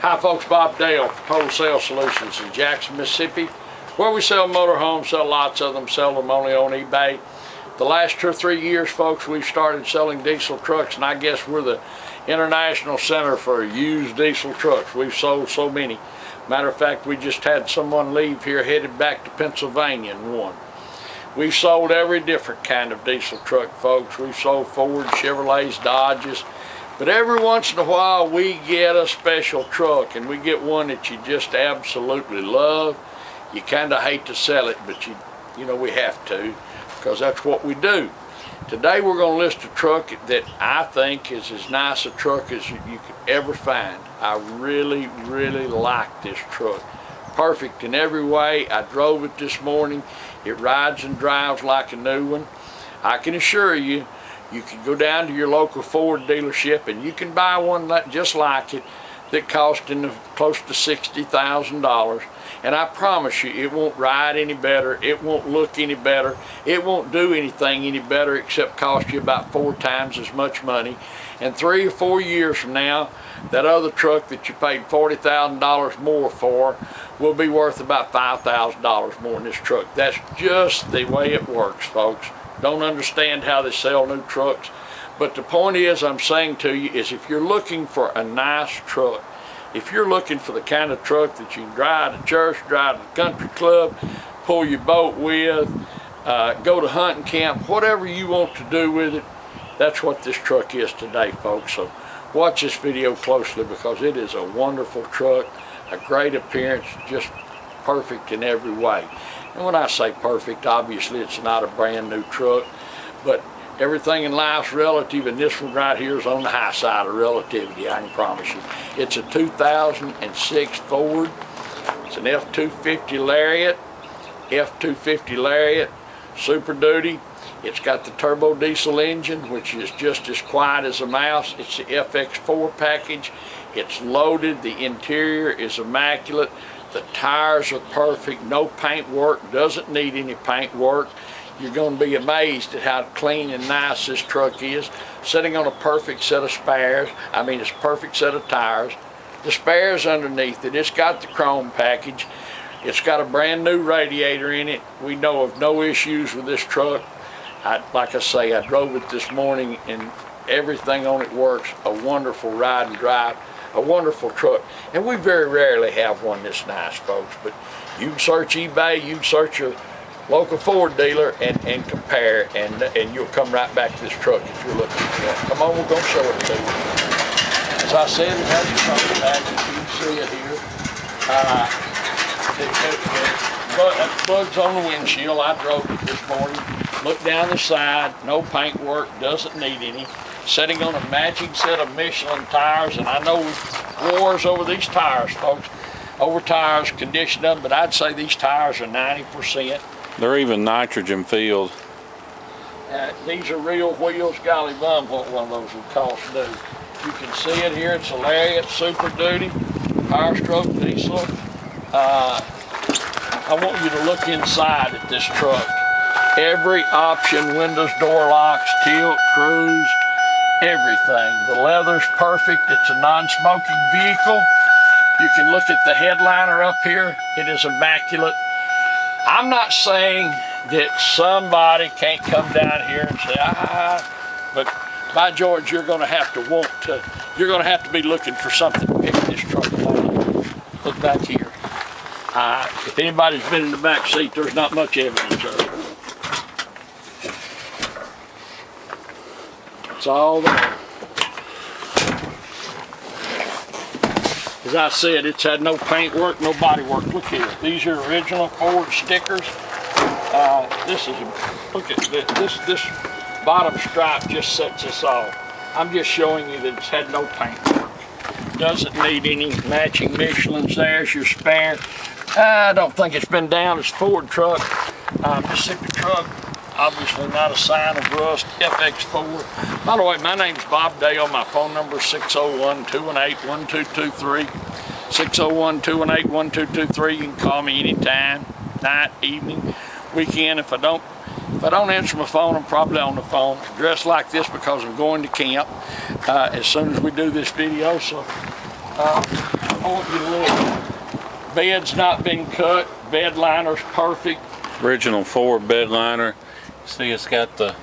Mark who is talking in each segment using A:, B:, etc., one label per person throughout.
A: Hi folks, Bob Dale for Total Sales Solutions in Jackson, Mississippi, where we sell motorhomes, sell lots of them, sell them only on eBay. The last 2 or 3 years, folks, we've started selling diesel trucks, and I guess we're the international center for used diesel trucks. We've sold so many. Matter of fact, we just had someone leave here headed back to Pennsylvania in one. We've sold every different kind of diesel truck, folks. We've sold Ford, Chevrolets, Dodges. But every once in a while we get a special truck, and we get one that you just absolutely love. You kind of hate to sell it, but you know we have to, because that's what we do. Today we're going to list a truck that I think is as nice a truck as you could ever find. I really, really like this truck. Perfect in every way. I drove it this morning. It rides and drives like a new one. I can assure you, you can go down to your local Ford dealership and you can buy one just like it that cost close to $60,000. And I promise you, it won't ride any better, it won't look any better, it won't do anything any better except cost you about 4 times as much money. And 3 or 4 years from now, that other truck that you paid $40,000 more for will be worth about $5,000 more than this truck. That's just the way it works, folks. Don't understand how they sell new trucks. But the point is, I'm saying to you, is if you're looking for a nice truck, if you're looking for the kind of truck that you can drive to church, drive to the country club, pull your boat with, go to hunting camp, whatever you want to do with it, that's what this truck is today, folks. So watch this video closely, because it is a wonderful truck, a great appearance, just perfect in every way. And when I say perfect, obviously it's not a brand new truck, but everything in life's relative, and this one right here is on the high side of relativity, I can promise you. It's a 2006 Ford. It's an F250 Lariat, F250 Lariat, Super Duty. It's got the turbo diesel engine, which is just as quiet as a mouse. It's the FX4 package. It's loaded. The interior is immaculate. The tires are perfect. No paint work. Doesn't need any paint work. You're going to be amazed at how clean and nice this truck is. Sitting on a perfect set of spares. I mean, it's a perfect set of tires. The spares underneath it. It's got the chrome package. It's got a brand new radiator in it. We know of no issues with this truck. Like I say, I drove it this morning and everything on it works. A wonderful ride and drive. A wonderful truck. And we very rarely have one this nice, folks. But you can search eBay, you can search your local Ford dealer and compare, and you'll come right back to this truck if you're looking for that. Come on, we're going to show it to you. As I said, it has a front package. You can see it here. Bugs on the windshield. I drove it this morning. Look down the side. No paint work. Doesn't need any. Sitting on a matching set of Michelin tires, and I know wars over these tires, folks. Over tires, condition them, but I'd say these tires are 90%.
B: They're even nitrogen filled.
A: These are real wheels. Golly bum, what one of those would cost to do. You can see it here. It's a Lariat Super Duty, power stroke diesel. I want you to look inside at this truck. Every option, windows, door locks, tilt, cruise, everything. The leather's perfect. It's a non-smoking vehicle. You can look at the headliner up here. It is immaculate. I'm not saying that somebody can't come down here and say, but by George, you're going to have to you're going to have to be looking for something to pick this truck apart. Look back here. If anybody's been in the back seat, there's not much evidence of it. It's all there. As I said, it's had no paint work, no body work. Look here. These are original Ford stickers. Look at this bottom stripe just sets us off. I'm just showing you that it's had no paint work. Doesn't need any matching Michelins. There's your spare. I don't think it's been down. It's a Ford truck, Mississippi truck. Obviously not a sign of rust. FX4. By the way, my name's Bob Dale. My phone number is 601-218-1223. 601-218-1223. You can call me anytime, night, evening, weekend. If I don't answer my phone, I'm probably on the phone. Dressed like this because I'm going to camp as soon as we do this video. So I want you to look. Bed's not been cut. Bed liner's perfect.
B: Original Ford bed liner. See, it's got the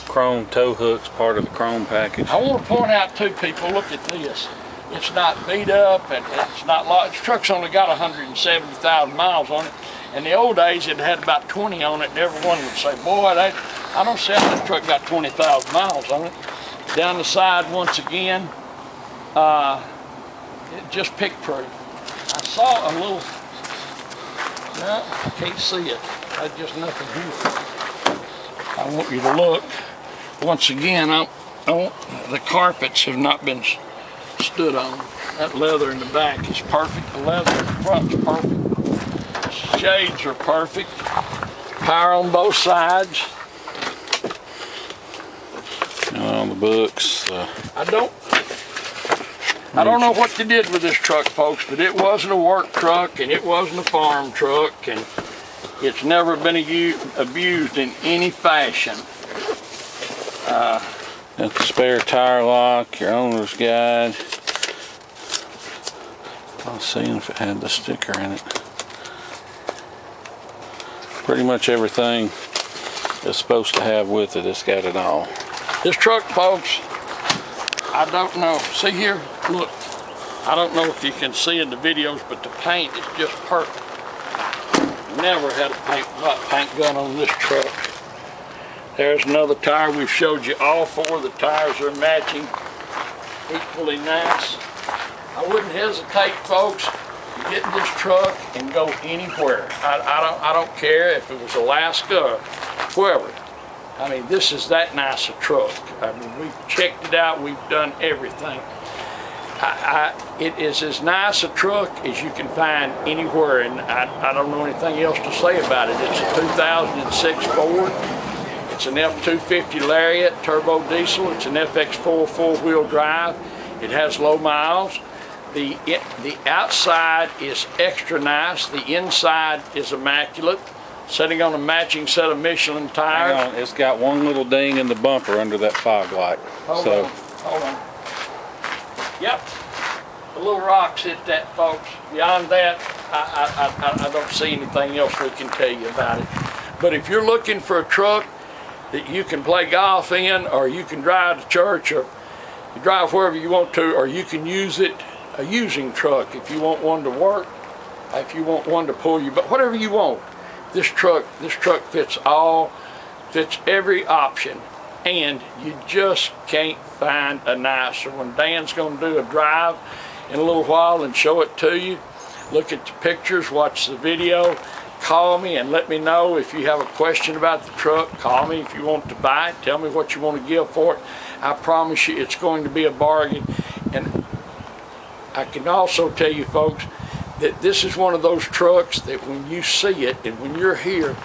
B: chrome tow hooks, part of the chrome package.
A: I want to point out too, people, look at this. It's not beat up and it's not large. This truck's only got 170,000 miles on it. In the old days, it had about 20 on it, and everyone would say, boy, I don't see how this truck got 20,000 miles on it. Down the side, once again, it just pick proof. I saw a little, no, I can't see it. There's just nothing here. I want you to look. Once again, I want, the carpets have not been stood on. That leather in the back is perfect. The leather in the front's perfect. Shades are perfect. Power on both sides.
B: On the books.
A: I don't know what they did with this truck, folks, but it wasn't a work truck and it wasn't a farm truck, and it's never been abused in any fashion.
B: Got the spare tire lock, your owner's guide. I was seeing if it had the sticker in it. Pretty much everything it's supposed to have with it, it's got it all.
A: This truck, folks, I don't know. See here, look. I don't know if you can see in the videos, but the paint is just perfect. Never had a paint gun on this truck. There's another tire. We've showed you all four of the tires are matching, equally nice. I wouldn't hesitate, folks, to get in this truck and go anywhere. I don't care if it was Alaska or wherever. I mean, this is that nice a truck. I mean, we've checked it out. We've done everything. It is as nice a truck as you can find anywhere, and I don't know anything else to say about it. It's a 2006 Ford. It's an F250 Lariat turbo diesel. It's an FX4 four-wheel drive. It has low miles. The outside is extra nice. The inside is immaculate. Sitting on a matching set of Michelin tires.
B: Hang on, it's got one little ding in the bumper under that fog light.
A: Hold on. Yep, the little rocks hit that, folks. Beyond that, I don't see anything else we can tell you about it. But if you're looking for a truck that you can play golf in, or you can drive to church, or you drive wherever you want to, or you can use it, a using truck, if you want one to work, if you want one to pull you, but whatever you want, this truck fits every option. And you just can't find a nicer one. Dan's going to do a drive in a little while and show it to you. Look at the pictures, watch the video, call me and let me know if you have a question about the truck. Call me if you want to buy it. Tell me what you want to give for it. I promise you it's going to be a bargain. And I can also tell you, folks, that this is one of those trucks that when you see it and when you're here,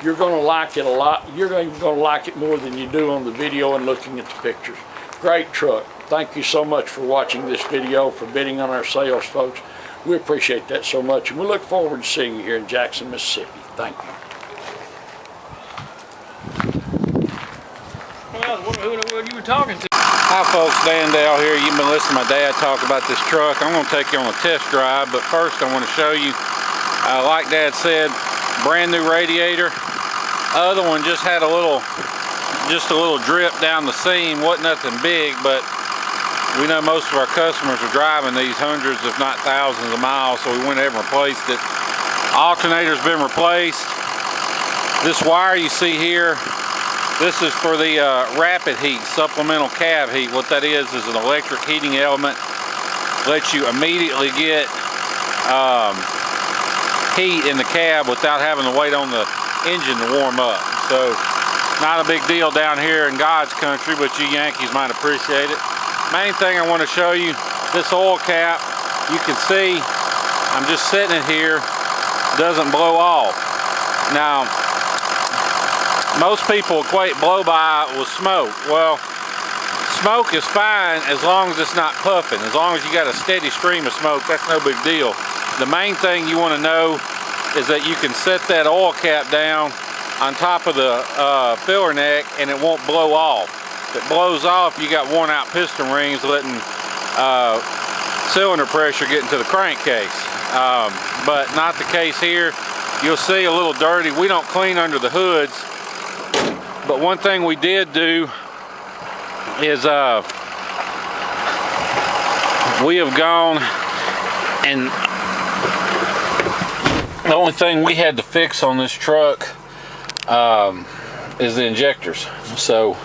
A: you're going to like it a lot. You're even going to like it more than you do on the video and looking at the pictures. Great truck. Thank you so much for watching this video, for bidding on our sales, folks. We appreciate that so much, and we look forward to seeing you here in Jackson, Mississippi. Thank you.
C: Well, who you were talking to?
B: Hi folks, Dan Dale here. You've been listening to my dad talk about this truck. I'm going to take you on a test drive, but first I want to show you, like Dad said, brand new radiator. Other one just had a little drip down the seam. Wasn't nothing big, but we know most of our customers are driving these hundreds, if not thousands of miles, so we went ahead and replaced it. Alternator's been replaced. This wire you see here, this is for the rapid heat, supplemental cab heat. What that is an electric heating element. Lets you immediately get heat in the cab without having to wait on the engine to warm up. So not a big deal down here in God's country, but you Yankees might appreciate it. Main thing I want to show you, this oil cap, you can see I'm just setting it here, doesn't blow off. Now most people equate blow by with smoke. Well, smoke is fine as long as it's not puffing. As long as you got a steady stream of smoke, that's no big deal. The main thing you want to know is that you can set that oil cap down on top of the filler neck and it won't blow off. If it blows off, you got worn out piston rings letting cylinder pressure getting to the crankcase. But not the case here. You'll see a little dirty. We don't clean under the hoods, but one thing we did do is we have gone and the only thing we had to fix on this truck is the injectors. So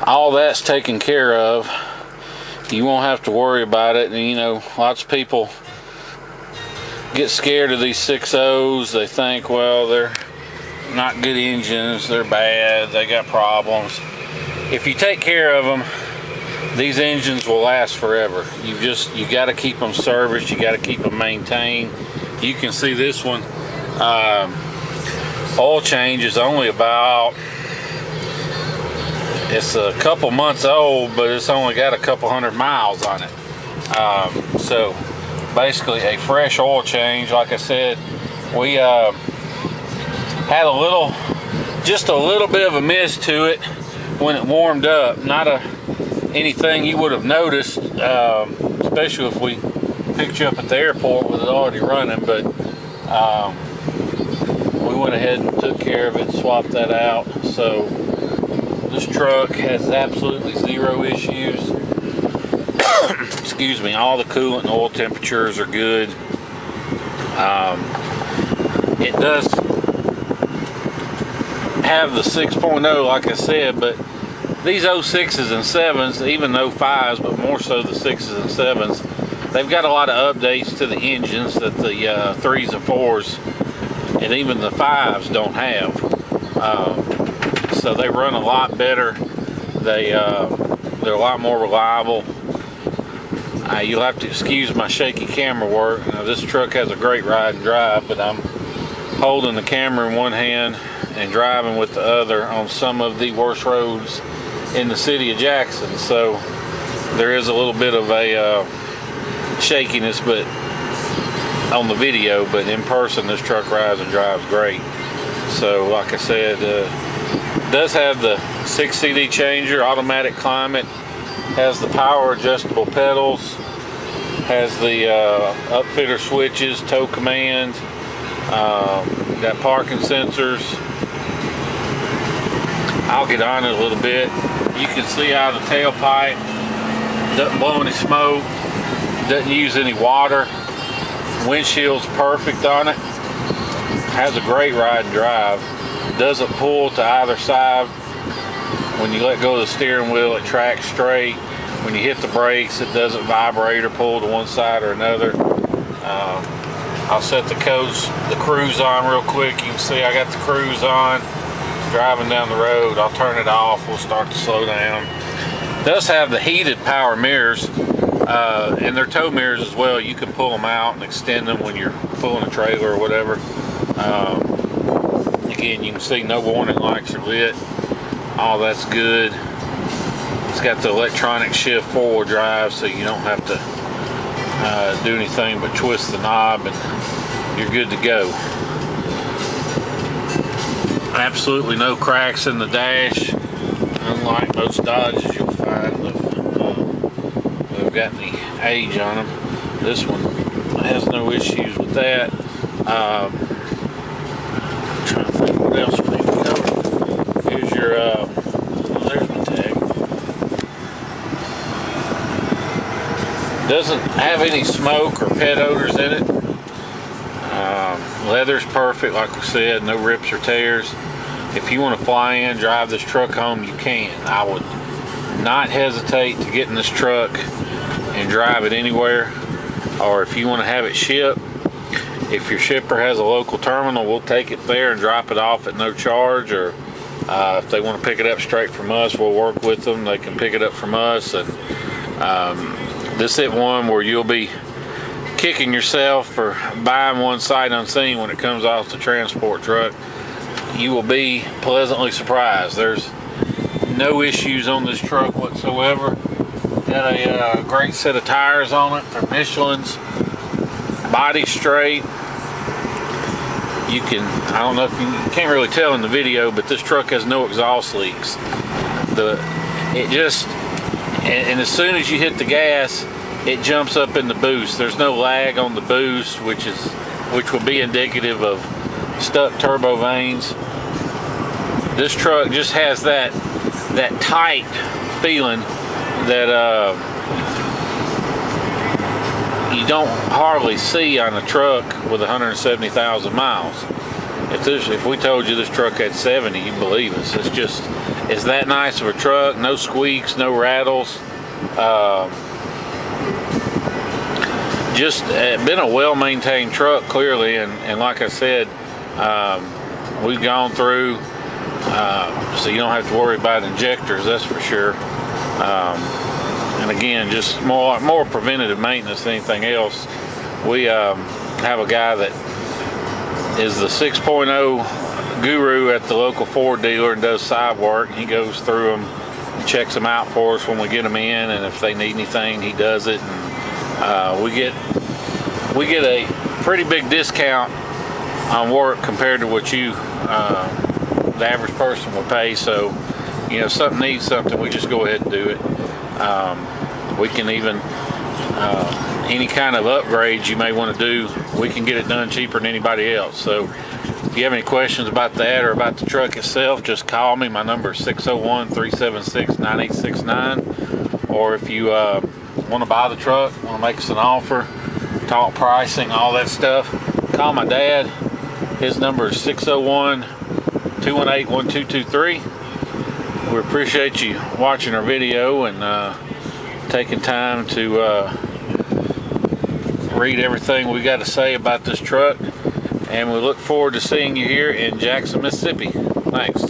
B: all that's taken care of. You won't have to worry about it. And you know, lots of people get scared of these 6.0s. They think, well, they're not good engines, they're bad, they got problems. If you take care of them, these engines will last forever. You got to keep them serviced, you got to keep them maintained. You can see this one, oil change is only about, it's a couple months old, but it's only got a couple hundred miles on it. So basically a fresh oil change. Like I said, we had just a little bit of a mist to it when it warmed up. Not anything you would have noticed, especially if we picked you up at the airport with it already running, but we went ahead and took care of it, swapped that out. So this truck has absolutely zero issues. Excuse me, all the coolant and oil temperatures are good. It does have the 6.0, like I said, but these 06s and 7s, even 05s, but more so the 6s and 7s, they've got a lot of updates to the engines that the 3s and 4s and even the 5s don't have. So they run a lot better. They're a lot more reliable. You'll have to excuse my shaky camera work. Now, this truck has a great ride and drive, but I'm holding the camera in one hand and driving with the other on some of the worst roads in the city of Jackson. So there is a little bit of a shakiness, but on the video, but in person this truck rides and drives great. So like I said, does have the 6 CD changer, automatic climate, has the power adjustable pedals, has the upfitter switches, tow command, got parking sensors. I'll get on it a little bit. You can see out of the tailpipe, doesn't blow any smoke, doesn't use any water. Windshield's perfect on it. Has a great ride and drive. Doesn't pull to either side. When you let go of the steering wheel, it tracks straight. When you hit the brakes, it doesn't vibrate or pull to one side or another. I'll set the cruise on real quick. You can see I got the cruise on. Driving down the road, I'll turn it off. We'll start to slow down. It does have the heated power mirrors, and they're tow mirrors as well. You can pull them out and extend them when you're pulling a trailer or whatever. Again, you can see no warning lights are lit. All that's good. It's got the electronic shift forward drive, so you don't have to do anything but twist the knob and you're good to go. Absolutely no cracks in the dash, unlike most Dodges you'll find they've got any age on them. This one has no issues with that. I'm trying to think what else we need to cover. Here's your there's my tag. Doesn't have any smoke or pet odors in it. Leather's perfect, like we said, no rips or tears. If you want to fly in, drive this truck home, you can. I would not hesitate to get in this truck and drive it anywhere. Or if you want to have it shipped, if your shipper has a local terminal, we'll take it there and drop it off at no charge. Or if they want to pick it up straight from us, we'll work with them. They can pick it up from us. And this is one where you'll be kicking yourself for buying one sight unseen when it comes off the transport truck. You will be pleasantly surprised. There's no issues on this truck whatsoever. Got a great set of tires on it. They're Michelin's. Body straight. You can, I don't know if you can't really tell in the video, but this truck has no exhaust leaks. And as soon as you hit the gas, it jumps up in the boost. There's no lag on the boost, which would be indicative of stuck turbo vanes. This truck just has that tight feeling that you don't hardly see on a truck with 170,000 miles. If we told you this truck had 70, you'd believe us. It's that nice of a truck. No squeaks, no rattles. Just been a well-maintained truck, clearly, and like I said, we've gone through, so you don't have to worry about injectors, that's for sure. And again, just more preventative maintenance than anything else. We have a guy that is the 6.0 guru at the local Ford dealer and does side work. He goes through them, checks them out for us when we get them in, and if they need anything, he does it. And we get a pretty big discount on work compared to what the average person would pay. So, you know, if something needs something, we just go ahead and do it. We can even any kind of upgrades you may want to do, we can get it done cheaper than anybody else. So if you have any questions about that or about the truck itself, just call me. My number is 601-376-9869. Or if you want to buy the truck, want to make us an offer, talk pricing, all that stuff, call my dad. His number is 601-218-1223. We appreciate you watching our video and taking time to read everything we got to say about this truck, and we look forward to seeing you here in Jackson, Mississippi. Thanks.